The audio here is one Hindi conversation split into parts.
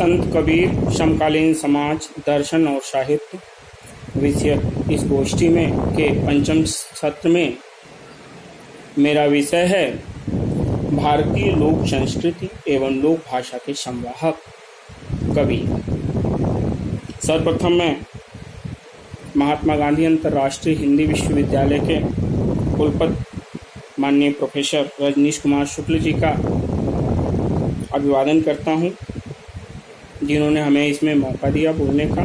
संत कबीर समकालीन समाज दर्शन और साहित्य विषय इस गोष्ठी में के पंचम सत्र में मेरा विषय है भारतीय लोक संस्कृति एवं लोक भाषा के संवाहक कबीर। सर्वप्रथम मैं महात्मा गांधी अंतर्राष्ट्रीय हिंदी विश्वविद्यालय के कुलपति माननीय प्रोफेसर रजनीश कुमार शुक्ल जी का अभिवादन करता हूं, जिन्होंने हमें इसमें मौका दिया बोलने का।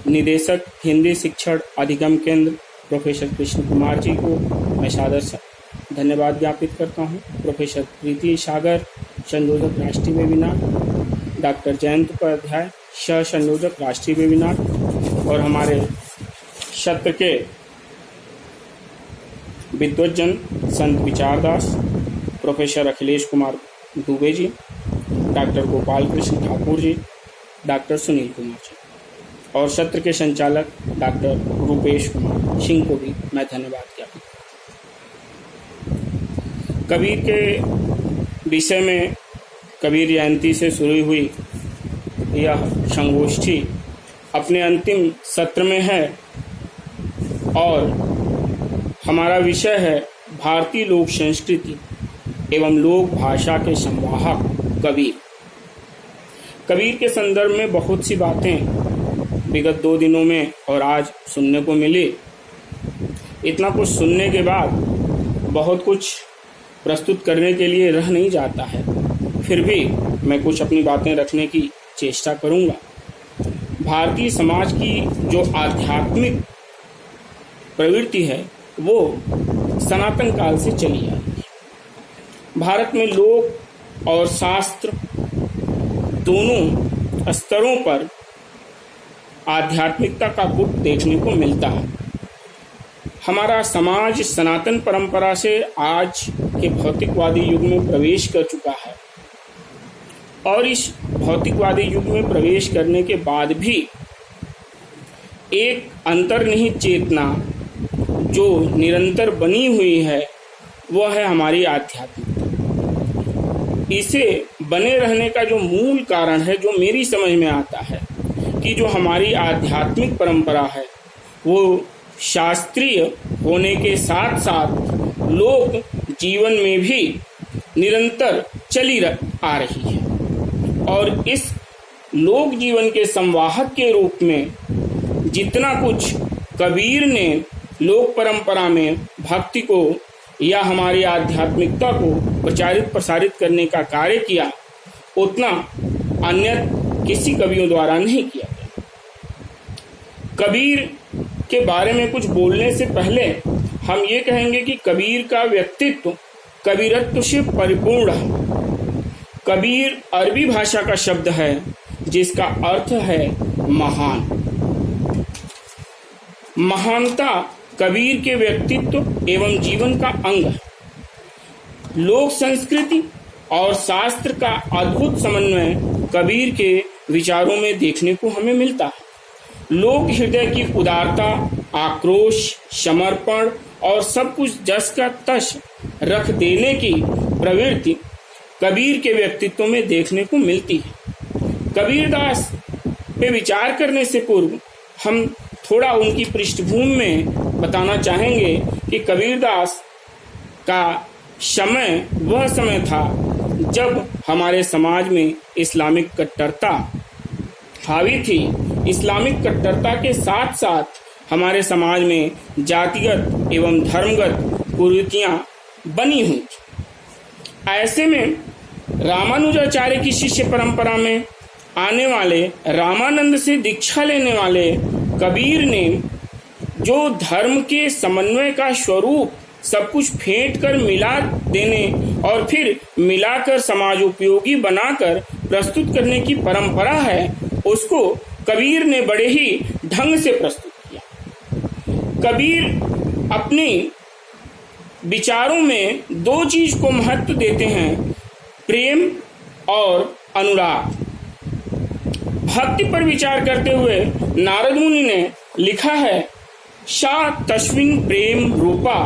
निदेशक हिंदी शिक्षण अधिगम केंद्र प्रोफेसर कृष्ण कुमार जी को मैं सादर धन्यवाद ज्ञापित करता हूं। प्रोफेसर प्रीति सागर संयोजक राष्ट्रीय वेबिनार, डॉक्टर जयंत उपाध्याय सह संयोजक राष्ट्रीय वेबिनार और हमारे सत्र के विद्वज्जन संत विचारदास professor Akhilesh Kumar Dubey ji, doctor Gopal Krishna Thakur ji, doctor Sunil Kumar ji और सत्र के संचालक डॉक्टर रूपेश कुमार सिंह को भी मैं धन्यवाद ज्ञापित करता हूँ। कबीर के विषय में कबीर जयंती से शुरू हुई यह संगोष्ठी अपने अंतिम सत्र में है और हमारा विषय है भारतीय लोक संस्कृति एवं लोक भाषा के संवाहक कबीर। कबीर के संदर्भ में बहुत सी बातें विगत 2 दिनों में और आज सुनने को मिली। इतना कुछ सुनने के बाद बहुत कुछ प्रस्तुत करने के लिए रह नहीं जाता है, फिर भी मैं कुछ अपनी बातें रखने की चेष्टा करूंगा। भारतीय समाज की जो आध्यात्मिक प्रवृत्ति है वो सनातन काल से चली आ रही है। भारत में लोक और शास्त्र दोनों स्तरों पर आध्यात्मिकता का गुट देखने को मिलता है। हमारा समाज सनातन परंपरा से आज के भौतिकवादी युग में प्रवेश कर चुका है और इस भौतिकवादी युग में प्रवेश करने के बाद भी एक अंतर्निहित चेतना जो निरंतर बनी हुई है वह है हमारी आध्यात्मिकता। इसे बने रहने का जो मूल कारण है, जो मेरी समझ में आता है कि जो हमारी आध्यात्मिक परंपरा है वो शास्त्रीय होने के साथ साथ लोक जीवन में भी निरंतर चली आ रही है और इस लोक जीवन के संवाहक के रूप में जितना कुछ कबीर ने लोक परंपरा में भक्ति को या हमारी आध्यात्मिकता को प्रचारित प्रसारित करने का कार्य किया, उतना अन्य किसी कवियों द्वारा नहीं किया गया। कबीर के बारे में कुछ बोलने से पहले हम ये कहेंगे कि कबीर का व्यक्तित्व कबीरत्व से परिपूर्ण है। कबीर अरबी भाषा का शब्द है जिसका अर्थ है महान। महानता कबीर के व्यक्तित्व एवं जीवन का अंग है। लोक संस्कृति और शास्त्र का अद्भुत समन्वय कबीर के विचारों में देखने को हमें मिलता है। लोक हृदय की उदारता, आक्रोश, समर्पण और सब कुछ जस का तस रख देने की प्रवृत्ति कबीर के व्यक्तित्व में देखने को मिलती है। कबीरदास पे विचार करने से पूर्व हम थोड़ा उनकी पृष्ठभूमि में बताना चाहेंगे कि कबीरदास का समय वह समय था जब हमारे समाज में इस्लामिक कट्टरता हावी थी। इस्लामिक कट्टरता के साथ साथ हमारे समाज में जातिगत एवं धर्मगत कुरीतियां बनी हुई थी। ऐसे में रामानुजाचार्य की शिष्य परंपरा में आने वाले रामानंद से दीक्षा लेने वाले कबीर ने जो धर्म के समन्वय का स्वरूप सब कुछ फेंट कर मिला देने और फिर मिलाकर समाज उपयोगी बनाकर प्रस्तुत करने की परंपरा है, उसको कबीर ने बड़े ही ढंग से प्रस्तुत किया। कबीर अपने विचारों में 2 चीज को महत्व देते हैं, प्रेम और अनुराग। भक्ति पर विचार करते हुए नारद मुनि ने लिखा है सा तस्मिन् प्रेम रूपा,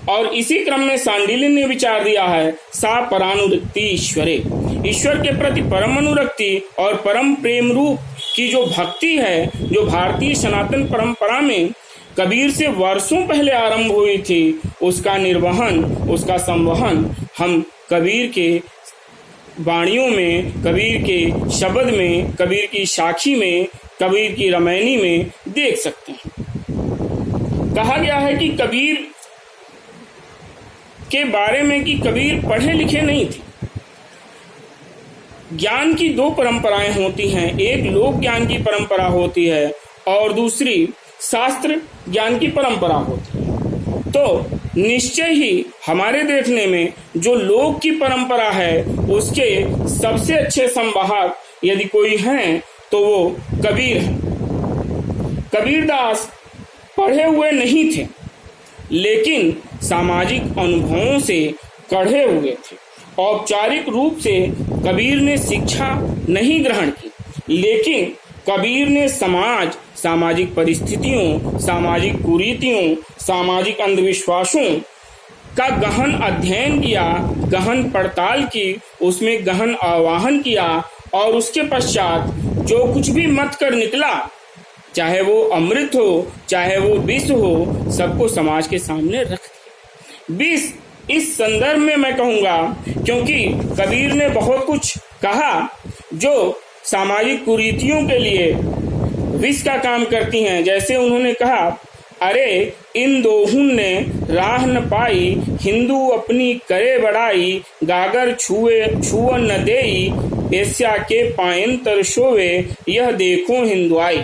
और इसी क्रम में सांडिल्य ने विचार दिया है सा परानुरक्ति ईश्वरे। ईश्वर के प्रति परम अनुरक्ति और परम प्रेम रूप की जो भक्ति है, जो भारतीय सनातन परंपरा में कबीर से वर्षों पहले आरंभ हुई थी, उसका निर्वहन, उसका संवहन हम कबीर के वाणियों में, कबीर के शब्द में, कबीर की साखी में, कबीर की रामायणी में देख सकते हैं। कहा गया है कि कबीर के बारे में कि कबीर पढ़े लिखे नहीं थे। ज्ञान की दो परंपराएं होती हैं, एक लोक ज्ञान की परंपरा होती है और दूसरी शास्त्र ज्ञान की परंपरा होती है। तो निश्चय ही हमारे देखने में जो लोक की परंपरा है उसके सबसे अच्छे संवाहक यदि कोई हैं तो वो कबीर है। कबीरदास पढ़े हुए नहीं थे, लेकिन सामाजिक अनुभवों से कढ़े हुए थे। औपचारिक रूप से कबीर ने शिक्षा नहीं ग्रहण की, लेकिन कबीर ने सामाजिक परिस्थितियों, सामाजिक कुरीतियों, सामाजिक अंधविश्वासों का गहन अध्ययन किया, गहन पड़ताल की, उसमें गहन आवाहन किया और उसके पश्चात जो कुछ भी मत कर निकला, चाहे वो अमृत हो, चाहे वो विष हो, सबको समाज के सामने रख दिया। विष इस संदर्भ में मैं कहूँगा क्योंकि कबीर ने बहुत कुछ कहा जो सामाजिक कुरीतियों के लिए विष का काम करती हैं। जैसे उन्होंने कहा, अरे इन दोहुन ने राह न पाई, हिंदू अपनी करे बड़ाई, गागर छुअन न देई, एशिया के पायन तरसोवे, यह देखो हिंदुआई।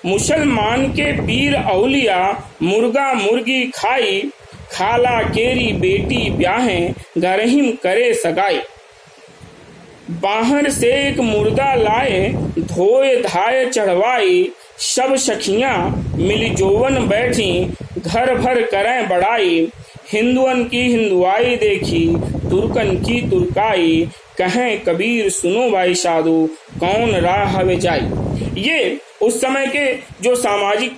मुसलमान के पीर औलिया मुर्गा मुर्गी खाई, खाला केरी बेटी ब्याहें, गरहिम करे सगाई। बाहर से एक मुर्गा लाए, धोए धाए चढ़वाई, सब सखियां मिली जोवन बैठी, घर भर करें बड़ाई। हिंदुअन की हिंदुआई देखी, तुर्कन की तुर्काई, कहें कबीर सुनो भाई साधु, कौन राह हवे जाई। ये उस समय के जो सामाजिक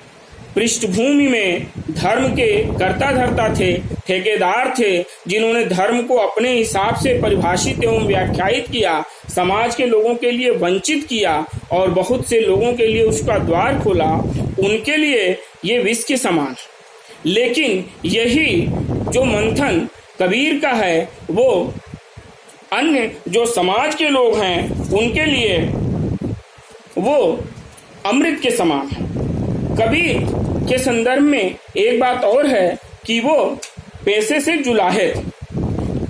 पृष्ठभूमि में धर्म के कर्ता धर्ता थे, ठेकेदार थे, जिन्होंने धर्म को अपने हिसाब से परिभाषित एवं व्याख्यायित किया, समाज के लोगों के लिए वंचित किया और बहुत से लोगों के लिए उसका द्वार खोला, उनके लिए ये विष के समान है। लेकिन यही जो मंथन कबीर का है वो अन्य जो समाज के लोग हैं उनके लिए वो अमृत के समान है। कबीर के संदर्भ में एक बात और है कि वो पैसे से जुलाहे थे,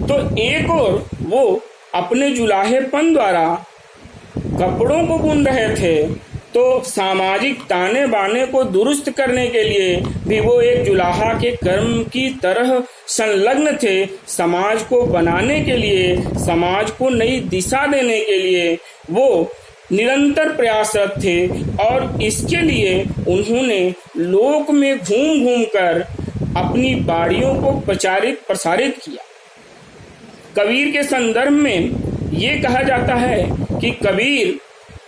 तो एक और वो अपने जुलाहेपन द्वारा कपड़ों को बुन रहे थे, तो सामाजिक ताने बाने को दुरुस्त करने के लिए भी वो एक जुलाहा के कर्म की तरह संलग्न थे। समाज को बनाने के लिए, समाज को नई दिशा देने के लिए वो निरंतर प्रयासरत थे और इसके लिए उन्होंने लोक में घूम घूम कर अपनी बाणियों को प्रसारित किया। कबीर के संदर्भ में ये कहा जाता है कि कबीर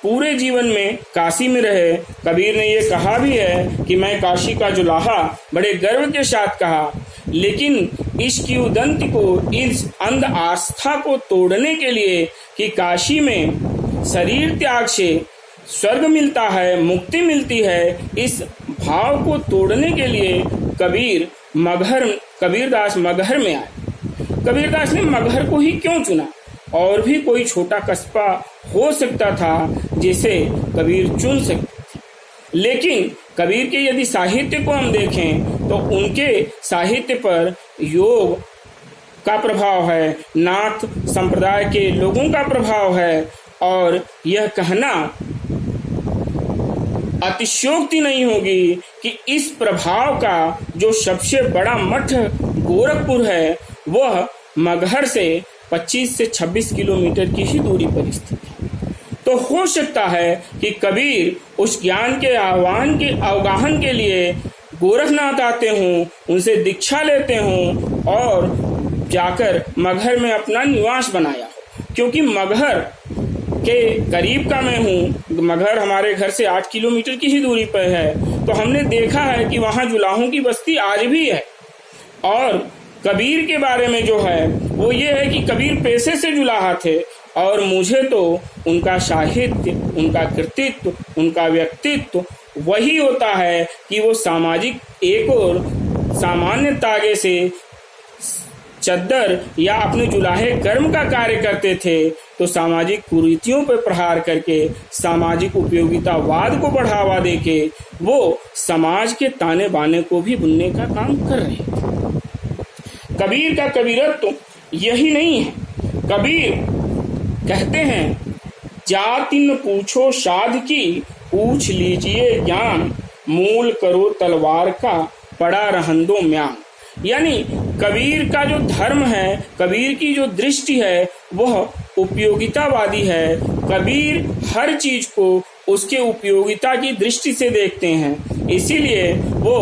पूरे जीवन में काशी में रहे। कबीर ने ये कहा भी है कि मैं काशी का जुलाहा, बड़े गर्व के साथ कहा, लेकिन इश्क उदंत को, इस अंध आस्था को तोड़ने के लिए कि काशी में शरीर त्याग से स्वर्ग मिलता है, मुक्ति मिलती है, इस भाव को तोड़ने के लिए कबीरदास मगहर में आए। कबीरदास ने मगहर को ही क्यों चुना? और भी कोई छोटा कस्बा हो सकता था जिसे कबीर चुन सकते थे, लेकिन कबीर के यदि साहित्य को हम देखें तो उनके साहित्य पर योग का प्रभाव है, नाथ संप्रदाय के लोगों का प्रभाव है और यह कहना अतिशयोक्ति नहीं होगी कि इस प्रभाव का जो सबसे बड़ा मठ गोरखपुर है वह मगहर से 25 से 26 किलोमीटर की ही दूरी पर स्थित है। तो हो सकता है कि कबीर उस ज्ञान के आह्वान के अवगाहन के लिए गोरखनाथ आते हों, उनसे दीक्षा लेते हों और जाकर मगहर में अपना निवास बनाया हो। क्योंकि मगहर के करीब का मैं हूँ, मगहर हमारे घर से 8 किलोमीटर की ही दूरी पर है, तो हमने देखा है कि वहाँ जुलाहों की बस्ती आज भी है और कबीर के बारे में जो है वो ये है कि कबीर पेशे से जुलाहा थे और मुझे तो उनका साहित्य, उनका कृतित्व, उनका व्यक्तित्व वही होता है कि वो सामाजिक एक और सामान्य तागे से चद्दर या अपने जुलाहे कर्म का कार्य करते थे तो सामाजिक कुरीतियों पर प्रहार करके सामाजिक उपयोगितावाद को बढ़ावा देके वो समाज के ताने बाने को भी बुनने का काम कर रहे थे। कबीर का कबीरत्व यही नहीं है। कबीर कहते हैं, जाति न पूछो साध की, पूछ लीजिए ज्ञान, मूल करो तलवार का, पड़ा रहंदो म्यान। यानी कबीर का जो धर्म है, कबीर की जो दृष्टि है वह उपयोगितावादी है। कबीर हर चीज को उसके उपयोगिता की दृष्टि से देखते हैं, इसीलिए वो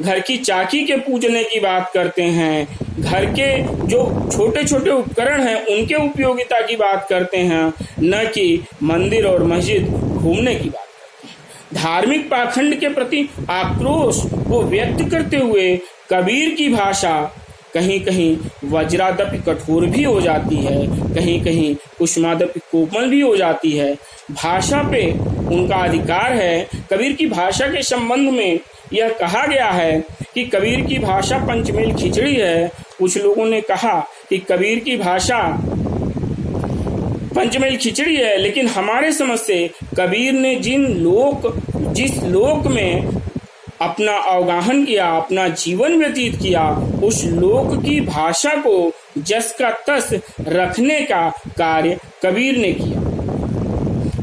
घर की चाकी के पूजने की बात करते हैं, घर के जो छोटे छोटे उपकरण हैं उनके उपयोगिता की बात करते हैं, न कि मंदिर और मस्जिद घूमने की बात करते हैं। धार्मिक पाखंड के प्रति आक्रोश को व्यक्त करते हुए कबीर की भाषा कहीं कहीं वज्रादपि कठोर भी हो जाती है, कहीं कहीं कुसुमादपि कोमल भी हो जाती है। भाषा पे उनका अधिकार है। कबीर की भाषा के संबंध में यह कहा गया है कि कबीर की भाषा पंचमेल खिचड़ी है। कुछ लोगों ने कहा कि कबीर की भाषा पंचमेल खिचड़ी है, लेकिन हमारे समझ से कबीर ने जिस लोक में अपना अवगाहन किया, अपना जीवन व्यतीत किया, उस लोक की भाषा को जस का तस रखने का कार्य कबीर ने किया।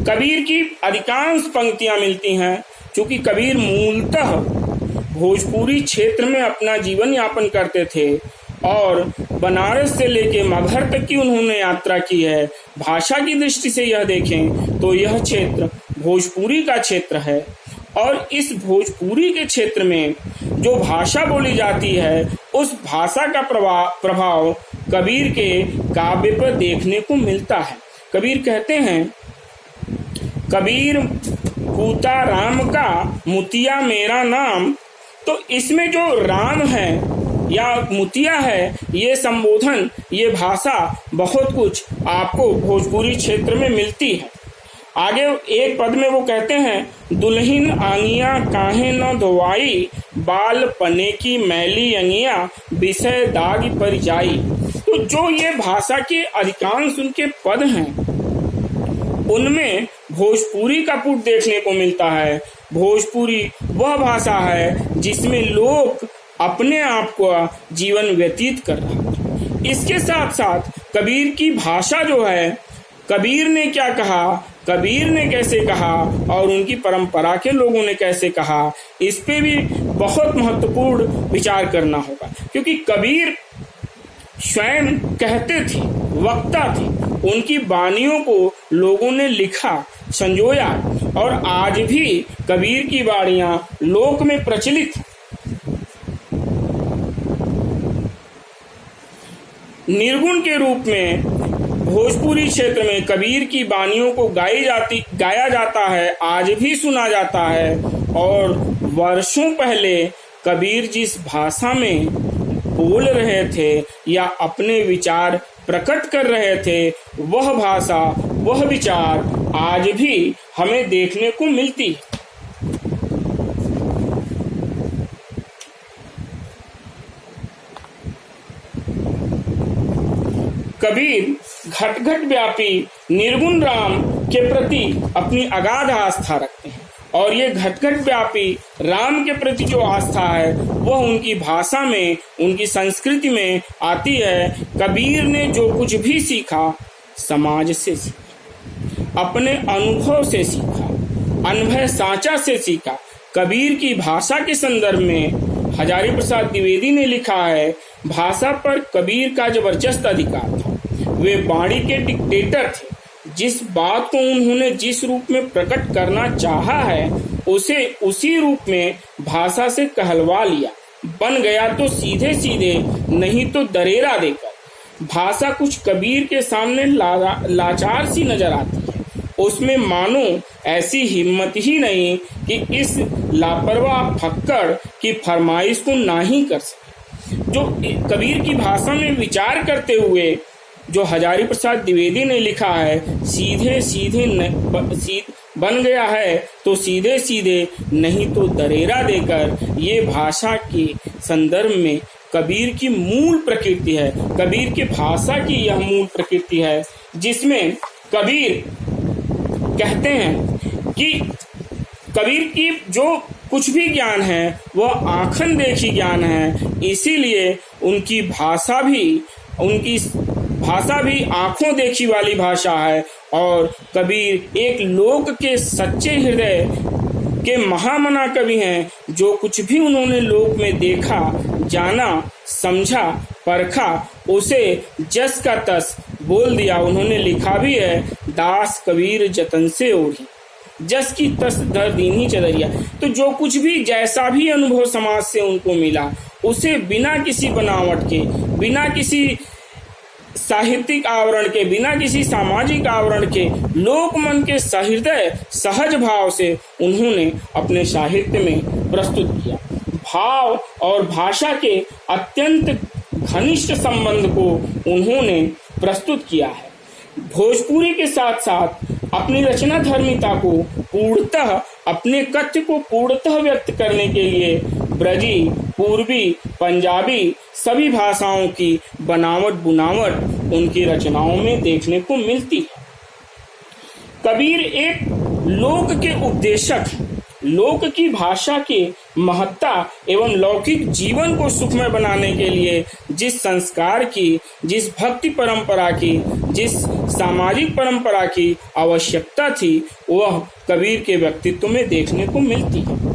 कबीर की अधिकांश पंक्तियां मिलती हैं, क्योंकि कबीर मूलतः भोजपुरी क्षेत्र में अपना जीवन यापन करते थे और बनारस से लेके मगहर तक की उन्होंने यात्रा की है। भाषा की दृष्टि से यह देखें तो यह क्षेत्र भोजपुरी का क्षेत्र है और इस भोजपुरी के क्षेत्र में जो भाषा बोली जाती है उस भाषा का प्रभाव कबीर के काव्य पर देखने को मिलता है। कबीर कहते हैं, कबीर कूता राम का, मुतिया मेरा नाम। तो इसमें जो राम है या मुतिया है, ये संबोधन, ये भाषा बहुत कुछ आपको भोजपुरी क्षेत्र में मिलती है। आगे एक पद में वो कहते हैं, दुल्हिन आंगिया काहे न धोवाई, बाल पने की मैली अंगिया, विषय दाग पर जाई। तो जो ये भाषा के अधिकांश उनके पद हैं उनमें भोजपुरी का पुट देखने को मिलता है। भोजपुरी वह भाषा है जिसमें लोग अपने आप को जीवन व्यतीत कर रहा है। इसके साथ साथ कबीर की भाषा जो है, कबीर ने क्या कहा, कबीर ने कैसे कहा और उनकी परंपरा के लोगों ने कैसे कहा, इस पे भी बहुत महत्वपूर्ण विचार करना होगा। क्योंकि कबीर स्वयं कहते थे, वक्ता थे, उनकी वाणियों को लोगों ने लिखा, संजोया और आज भी कबीर की वाणियां लोक में प्रचलित। निर्गुण के रूप में भोजपुरी क्षेत्र में कबीर की वाणियों को गाया जाता है, आज भी सुना जाता है। और वर्षों पहले कबीर जिस भाषा में बोल रहे थे या अपने विचार प्रकट कर रहे थे, वह भाषा, वह विचार आज भी हमें देखने को मिलती है। कबीर घट घट व्यापी निर्गुण राम के प्रति अपनी अगाध आस्था रखते हैं और ये घट घट व्यापी राम के प्रति जो आस्था है वह उनकी भाषा में, उनकी संस्कृति में आती है। कबीर ने जो कुछ भी सीखा समाज से सीखा, अपने अनुभव से सीखा, अनुभव साचा से सीखा। कबीर की भाषा के संदर्भ में हजारी प्रसाद द्विवेदी ने लिखा है, भाषा पर कबीर का जबरदस्त अधिकार था। वे वाणी के डिक्टेटर थे। जिस बात को उन्होंने जिस रूप में प्रकट करना चाहा है उसे उसी रूप में भाषा से कहलवा लिया। बन गया तो सीधे सीधे, नहीं तो दरेरा देकर। भाषा कुछ कबीर के सामने लाचार सी नजर आती है। उसमें मानो ऐसी हिम्मत ही नहीं कि इस लापरवाह फक्कड़ की फरमाइश को ना ही कर सके। जो कबीर की भाषा में विचार करते हुए जो हजारी प्रसाद द्विवेदी ने लिखा है, सीधे सीधे बन गया है तो सीधे सीधे, नहीं तो दरेरा देकर, ये भाषा के संदर्भ में कबीर की मूल प्रकृति है। कबीर की भाषा की यह मूल प्रकृति है, जिसमें कबीर कहते हैं कि कबीर की जो कुछ भी ज्ञान है वह आँखन देखी ज्ञान है, इसीलिए उनकी भाषा भी आंखों देखी वाली भाषा है। और कबीर एक लोक के सच्चे हृदय के महामना कवि हैं, जो कुछ भी उन्होंने लोक में देखा, जाना, समझा, परखा, उसे जस का तस बोल दिया। उन्होंने लिखा भी है, दास कबीर जतन से ओढ़ी, जस की तस धर दीन्ही चदरिया। तो जो कुछ भी जैसा भी अनुभव समाज से उनको मिला, उसे बिना किसी बनावट के, बिना किसी साहित्यिक आवरण के, बिना किसी सामाजिक आवरण के, लोकमन के सहृदय सहज भाव से उन्होंने अपने साहित्य में प्रस्तुत किया। भाव और भाषा के अत्यंत घनिष्ठ संबंध को उन्होंने प्रस्तुत किया है। भोजपुरी के साथ साथ अपनी रचना धर्मिता को पूर्णतः, अपने कथ्य को पूर्णतः व्यक्त करने के लिए ब्रजी, पूर्वी, पंजाबी सभी भाषाओं की बनावट बुनावट उनकी रचनाओं में देखने को मिलती है। कबीर एक लोक के उपदेशक, लोक की भाषा के महत्ता एवं लौकिक जीवन को सुखमय बनाने के लिए जिस संस्कार की, जिस भक्ति परंपरा की, जिस सामाजिक परंपरा की आवश्यकता थी, वह कबीर के व्यक्तित्व में देखने को मिलती है।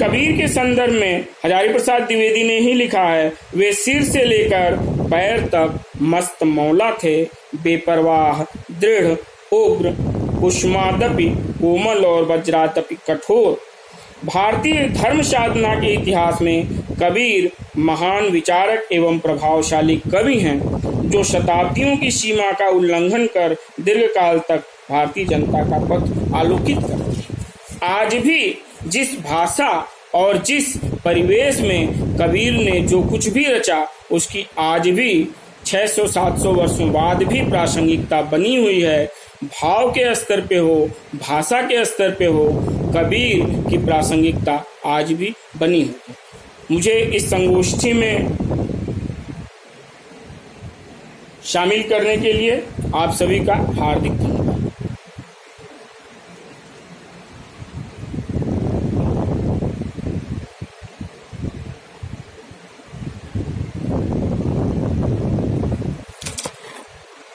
कबीर के संदर्भ में हजारी प्रसाद द्विवेदी ने ही लिखा है, वे सिर से लेकर पैर तक मस्त मौला थे, बेपरवाह, दृढ़, उग्र, कुसुमादपि कोमल और वज्रादपि कठोर। भारतीय धर्म साधना के इतिहास में कबीर महान विचारक एवं प्रभावशाली कवि हैं, जो शताब्दियों की सीमा का उल्लंघन कर दीर्घकाल तक भारतीय जनता का पथ आलोकित करते। आज भी जिस भाषा और जिस परिवेश में कबीर ने जो कुछ भी रचा, उसकी आज भी 600-700 वर्षों बाद भी प्रासंगिकता बनी हुई है। भाव के स्तर पे हो, भाषा के स्तर पे हो, कबीर की प्रासंगिकता आज भी बनी हुई है। मुझे इस संगोष्ठी में शामिल करने के लिए आप सभी का हार्दिक धन्यवाद।